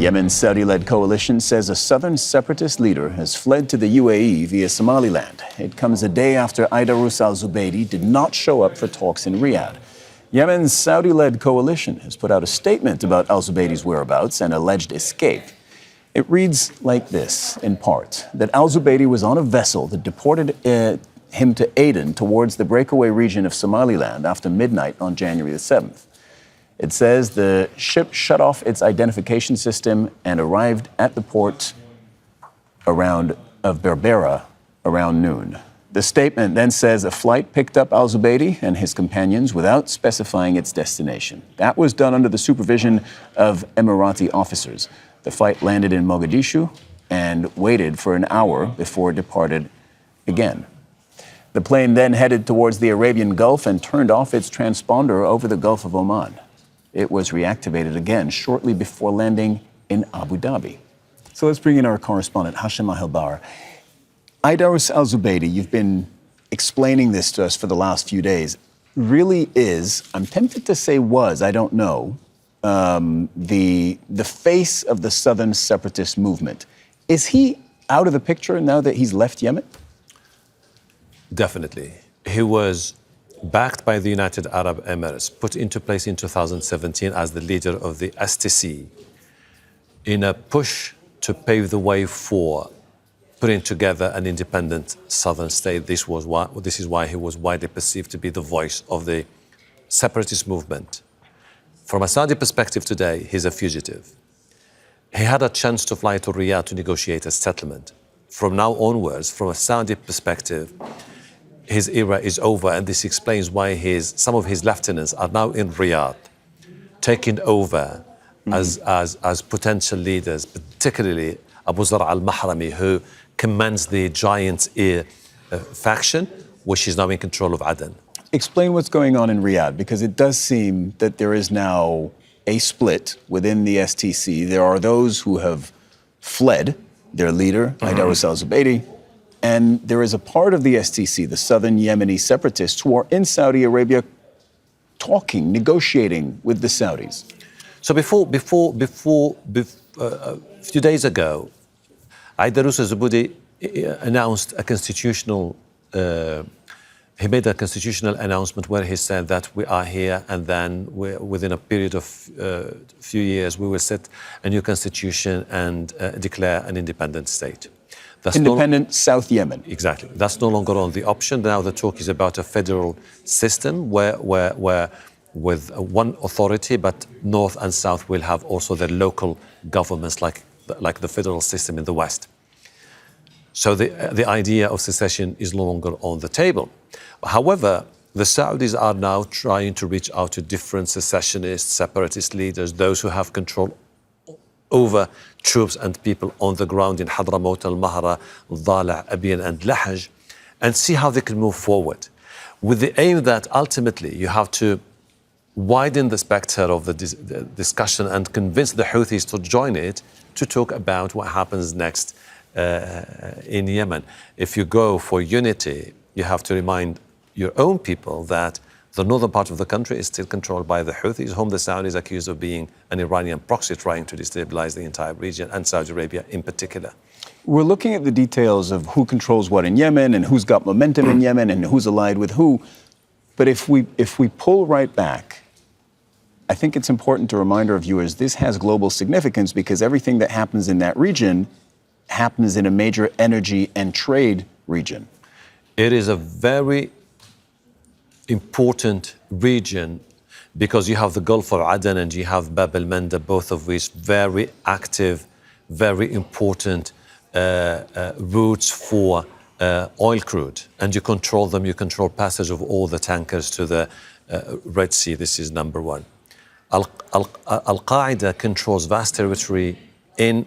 Yemen Saudi-led coalition says a southern separatist leader has fled to the UAE via Somaliland. It comes a day after Aidarous al-Zubaidi did not show up for talks in Riyadh. Yemen's Saudi-led coalition has put out a statement about al-Zubaidi's whereabouts and alleged escape. It reads like this, in part, that al-Zubaidi was on a vessel that deported him to Aden towards the breakaway region of Somaliland after midnight on January the 7th. It says the ship shut off its identification system and arrived at the port of Ahelbarra around noon. The statement then says a flight picked up al-Zubaidi and his companions without specifying its destination. That was done under the supervision of Emirati officers. The flight landed in Mogadishu and waited for an hour before it departed again. The plane then headed towards the Arabian Gulf and turned off its transponder over the Gulf of Oman. It was reactivated again shortly before landing in Abu Dhabi. So let's bring in our correspondent, Hashem Ahelbarra. Aidarous al-Zubaidi, you've been explaining this to us for the last few days, really is, I'm tempted to say was, I don't know, the face of the southern separatist movement. Is he out of the picture now that he's left Yemen? Definitely. He was backed by the United Arab Emirates, put into place in 2017 as the leader of the STC, in a push to pave the way for putting together an independent southern state. This is why he was widely perceived to be the voice of the separatist movement. From a Saudi perspective today, he's a fugitive. He had a chance to fly to Riyadh to negotiate a settlement. From now onwards, from a Saudi perspective, his era is over, and this explains why some of his lieutenants are now in Riyadh, taking over as potential leaders, particularly Abu Zar al-Mahrami, who commands the Giant's Ear faction, which is now in control of Aden. Explain what's going on in Riyadh, because it does seem that there is now a split within the STC. There are those who have fled their leader, Aidarous al-Zubaidi, and there is a part of the STC, the southern Yemeni separatists, who are in Saudi Arabia talking, negotiating with the Saudis. So a few days ago, Aidarous al-Zubaidi announced a constitutional, he made a constitutional announcement where he said that we are here, and then within a period of few years, we will set a new constitution and declare an independent state. That's independent South Yemen. Exactly. That's no longer on the option. Now the talk is about a federal system where with one authority, but North and South will have also their local governments like the federal system in the West. So the idea of secession is no longer on the table. However, the Saudis are now trying to reach out to different secessionists, separatist leaders, those who have control over troops and people on the ground in Hadramaut, Al-Mahra, Dala, Abiyan, and Lahaj, and see how they can move forward, with the aim that ultimately you have to widen the spectre of the discussion and convince the Houthis to join it to talk about what happens next in Yemen. If you go for unity, you have to remind your own people that the northern part of the country is still controlled by the Houthis, whom the Saudis accuse of being an Iranian proxy trying to destabilize the entire region, and Saudi Arabia in particular. We're looking at the details of who controls what in Yemen and who's got momentum in Yemen and who's allied with who. But if we pull right back, I think it's important to remind our viewers this has global significance, because everything that happens in that region happens in a major energy and trade region. It is a very important region because you have the Gulf of Aden and you have Bab el-Manda, both of which very active, very important routes for oil crude. And you control them, you control passage of all the tankers to the Red Sea. This is number one. Al-Qaeda controls vast territory in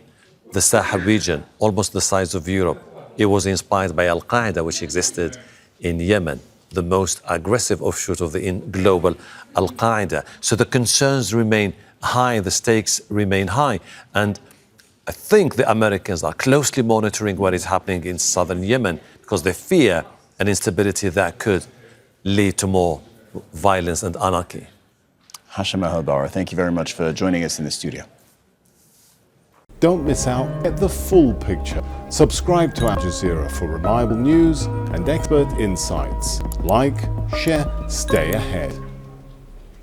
the Sahel region, almost the size of Europe. It was inspired by Al-Qaeda, which existed in Yemen, the most aggressive offshoot of the global Al-Qaeda. So the concerns remain high, the stakes remain high. And I think the Americans are closely monitoring what is happening in southern Yemen, because they fear an instability that could lead to more violence and anarchy. Hashem Ahelbarra, thank you very much for joining us in the studio. Don't miss out. Get the full picture. Subscribe to Al Jazeera for reliable news and expert insights. Like, share, stay ahead.